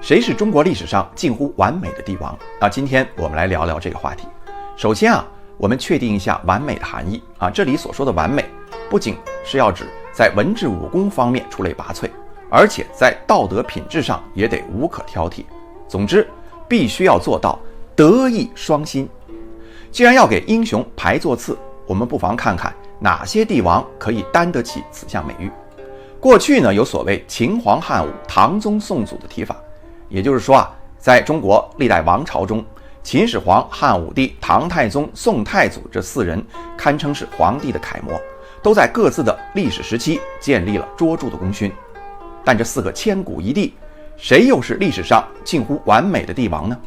谁是中国历史上近乎完美的帝王？今天我们来聊聊这个话题。首先我们确定一下完美的含义这里所说的完美，不仅是要指在文治武功方面出类拔萃，而且在道德品质上也得无可挑剔。总之，必须要做到德艺双馨。既然要给英雄排座次，我们不妨看看哪些帝王可以担得起此项美誉。过去有所谓秦皇汉武、唐宗宋祖的提法，也就是说在中国历代王朝中，秦始皇、汉武帝、唐太宗、宋太祖这4人堪称是皇帝的楷模，都在各自的历史时期建立了卓著的功勋。但这4个千古一帝，谁又是历史上近乎完美的帝王呢？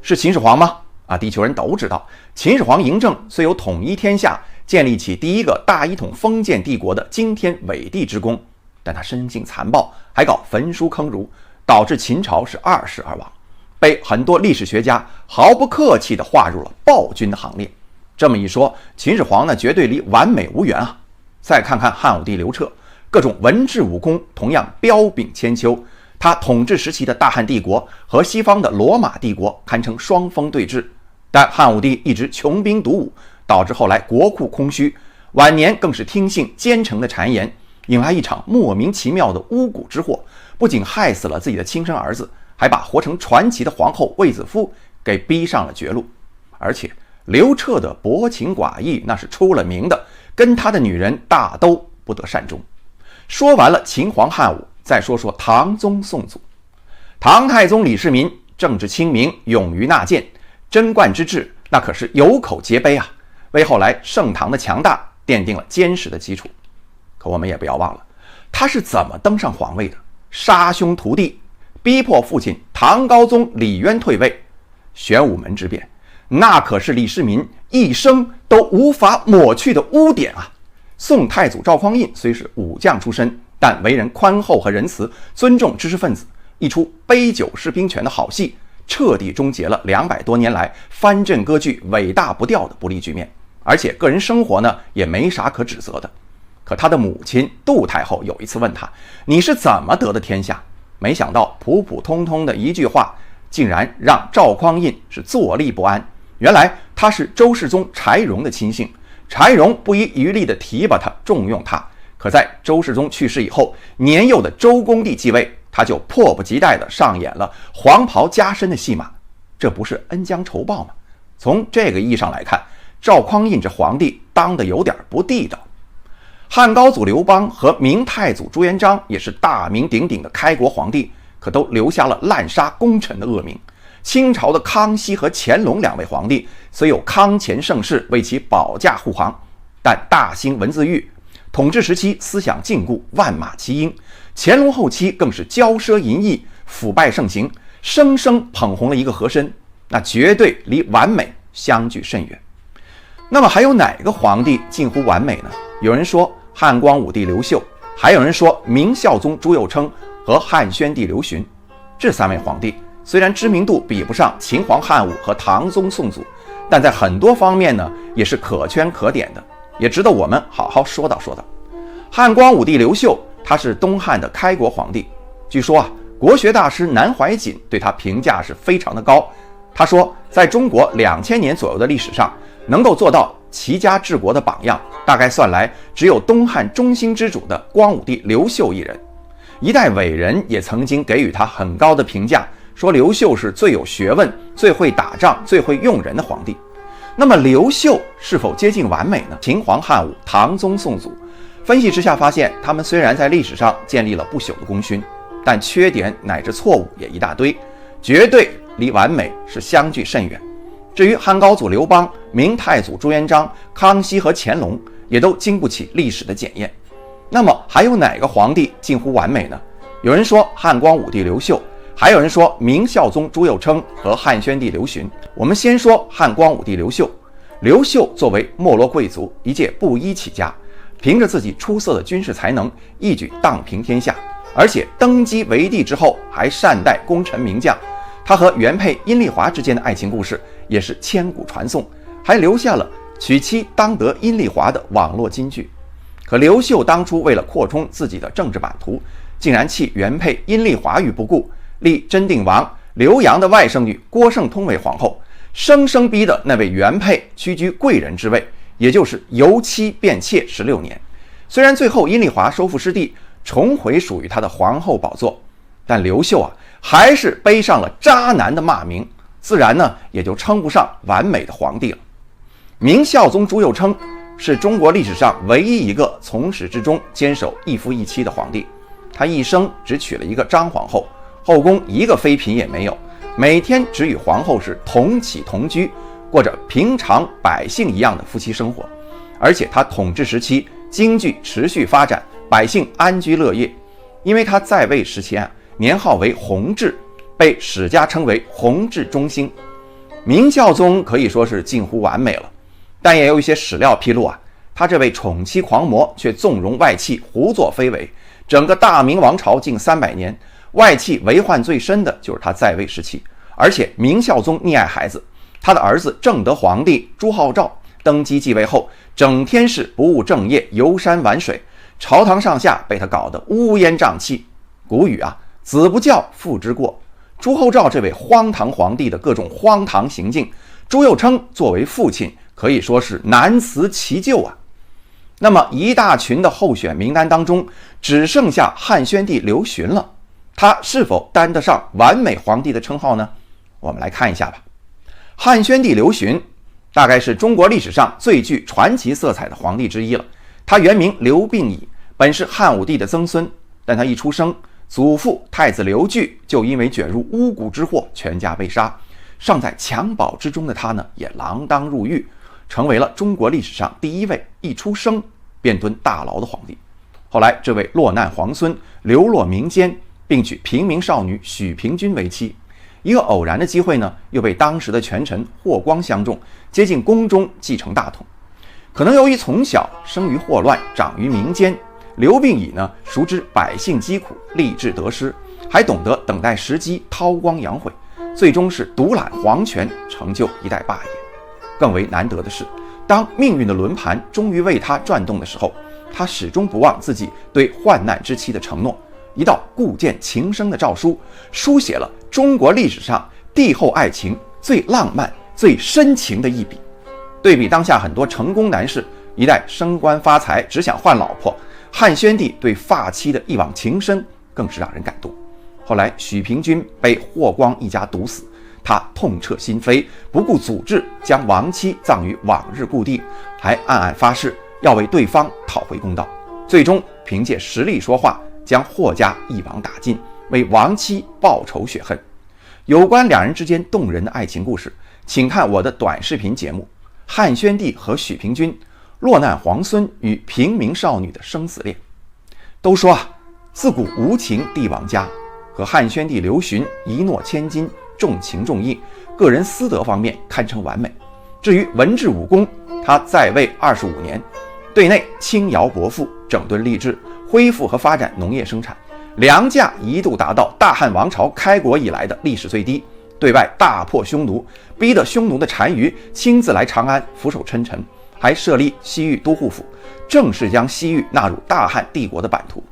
是秦始皇吗？地球人都知道，秦始皇嬴政虽有统一天下、建立起第一个大一统封建帝国的惊天伟地之功，但他生性残暴，还搞焚书坑儒，导致秦朝是2世而亡，被很多历史学家毫不客气地划入了暴君的行列。这么一说，秦始皇绝对离完美无缘啊！再看看汉武帝刘彻，各种文治武功同样彪炳千秋。他统治时期的大汉帝国和西方的罗马帝国堪称双峰对峙，但汉武帝一直穷兵黩武，导致后来国库空虚，晚年更是听信奸臣的谗言，引来一场莫名其妙的巫蛊之祸，不仅害死了自己的亲生儿子，还把活成传奇的皇后卫子夫给逼上了绝路。而且刘彻的薄情寡义那是出了名的，跟他的女人大都不得善终。说完了秦皇汉武，再说说唐宗宋祖。唐太宗李世民政治清明，勇于纳谏，贞观之治那可是有口皆碑为后来盛唐的强大奠定了坚实的基础。可我们也不要忘了，他是怎么登上皇位的？杀兄屠弟，逼迫父亲唐高宗李渊退位。玄武门之变，那可是李世民一生都无法抹去的污点宋太祖赵匡胤虽是武将出身，但为人宽厚和仁慈，尊重知识分子，一出杯酒释兵权的好戏，彻底终结了200多年来藩镇割据尾大不掉的不利局面。而且个人生活也没啥可指责的。可他的母亲杜太后有一次问他，你是怎么得的天下？没想到普普通通的一句话，竟然让赵匡胤是坐立不安。原来他是周世宗柴荣的亲信，柴荣不遗余力地提拔他，重用他。可在周世宗去世以后，年幼的周恭帝继位，他就迫不及待地上演了黄袍加身的戏码，这不是恩将仇报吗？从这个意义上来看，赵匡胤这皇帝当得有点不地道。汉高祖刘邦和明太祖朱元璋也是大名鼎鼎的开国皇帝，可都留下了滥杀功臣的恶名。清朝的康熙和乾隆2位皇帝虽有康乾盛世为其保驾护航，但大兴文字狱，统治时期思想禁锢，万马齐喑；乾隆后期更是骄奢淫逸，腐败盛行，生生捧红了一个和珅，那绝对离完美相距甚远。那么还有哪个皇帝近乎完美呢？有人说汉光武帝刘秀，还有人说明孝宗朱佑樘和汉宣帝刘询。这3位皇帝虽然知名度比不上秦皇汉武和唐宗宋祖，但在很多方面也是可圈可点的，也值得我们好好说道说道。汉光武帝刘秀，他是东汉的开国皇帝，据说国学大师南怀瑾对他评价是非常的高。他说，在中国2000年左右的历史上，能够做到齐家治国的榜样，大概算来只有东汉中兴之主的光武帝刘秀一人。一代伟人也曾经给予他很高的评价，说刘秀是最有学问、最会打仗、最会用人的皇帝。那么刘秀是否接近完美呢？秦皇汉武、唐宗宋祖，分析之下发现，他们虽然在历史上建立了不朽的功勋，但缺点乃至错误也一大堆，绝对离完美是相距甚远。至于汉高祖刘邦、明太祖朱元璋、康熙和乾隆，也都经不起历史的检验。那么还有哪个皇帝近乎完美呢？有人说汉光武帝刘秀，还有人说明孝宗朱佑樘和汉宣帝刘询。我们先说汉光武帝刘秀。刘秀作为没落贵族，一介布衣起家，凭着自己出色的军事才能，一举荡平天下，而且登基为帝之后还善待功臣名将。他和原配阴丽华之间的爱情故事也是千古传颂，还留下了娶妻当得阴丽华的网络金句。可刘秀当初为了扩充自己的政治版图，竟然弃原配阴丽华于不顾，立真定王刘阳的外甥女郭圣通为皇后，生生逼得那位原配屈居贵人之位，也就是由妻变妾16年。虽然最后阴丽华收复失地，重回属于她的皇后宝座，但刘秀还是背上了渣男的骂名，自然也就称不上完美的皇帝了。明孝宗朱佑樘是中国历史上唯一一个从始至终坚守一夫一妻的皇帝，他一生只娶了一个张皇后，后宫一个妃嫔也没有，每天只与皇后是同起同居，过着平常百姓一样的夫妻生活。而且他统治时期经济持续发展，百姓安居乐业。因为他在位时期年号为弘治，被史家称为弘治中兴。明孝宗可以说是近乎完美了，但也有一些史料披露他这位宠妻狂魔却纵容外戚胡作非为。整个大明王朝近300年，外戚为患最深的就是他在位时期。而且明孝宗溺爱孩子，他的儿子正德皇帝朱浩照登基继位后，整天是不务正业，游山玩水，朝堂上下被他搞得乌烟瘴气。古语子不教父之过。朱厚照这位荒唐皇帝的各种荒唐行径，朱佑樘作为父亲可以说是难辞其咎那么一大群的候选名单当中，只剩下汉宣帝刘询了，他是否担得上完美皇帝的称号呢？我们来看一下吧。汉宣帝刘询大概是中国历史上最具传奇色彩的皇帝之一了。他原名刘病已，本是汉武帝的曾孙，但他一出生，祖父太子刘据就因为卷入巫蛊之祸，全家被杀。尚在襁褓之中的他也锒铛入狱，成为了中国历史上第一位一出生便蹲大牢的皇帝。后来这位落难皇孙流落民间，并娶平民少女许平君为妻。一个偶然的机会又被当时的权臣霍光相中，接进宫中继承大统。可能由于从小生于祸乱，长于民间，刘病已熟知百姓疾苦，立志得失，还懂得等待时机韬光养晦，最终是独揽皇权，成就一代霸业。更为难得的是，当命运的轮盘终于为他转动的时候，他始终不忘自己对患难之妻的承诺，一道故剑情深的诏书，书写了中国历史上帝后爱情最浪漫最深情的一笔。对比当下很多成功男士一代升官发财只想换老婆，汉宣帝对发妻的一往情深更是让人感动。后来许平君被霍光一家毒死，他痛彻心扉，不顾祖制，将亡妻葬于往日故地，还暗暗发誓要为对方讨回公道。最终凭借实力说话，将霍家一网打尽，为亡妻报仇雪恨。有关两人之间动人的爱情故事，请看我的短视频节目《汉宣帝和许平君：落难皇孙与平民少女的生死恋》。都说自古无情帝王家，和汉宣帝刘询一诺千金，重情重义，个人私德方面堪称完美。至于文治武功，他在位25年，对内轻徭薄赋，整顿吏治，恢复和发展农业生产，粮价一度达到大汉王朝开国以来的历史最低。对外大破匈奴，逼得匈奴的单于亲自来长安俯首称臣，还设立西域都护府，正式将西域纳入大汉帝国的版图。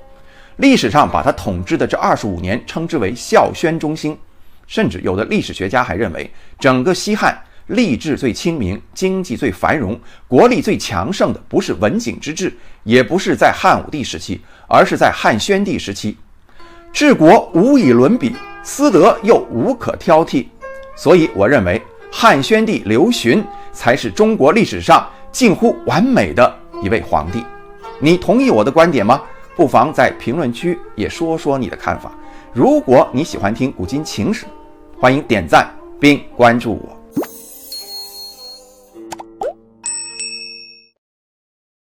历史上把他统治的这25年称之为孝宣中兴，甚至有的历史学家还认为，整个西汉吏治最清明，经济最繁荣，国力最强盛的不是文景之治，也不是在汉武帝时期，而是在汉宣帝时期。治国无以伦比，私德又无可挑剔，所以我认为汉宣帝刘询才是中国历史上近乎完美的一位皇帝。你同意我的观点吗？不妨在评论区也说说你的看法。如果你喜欢听古今情史，欢迎点赞并关注我。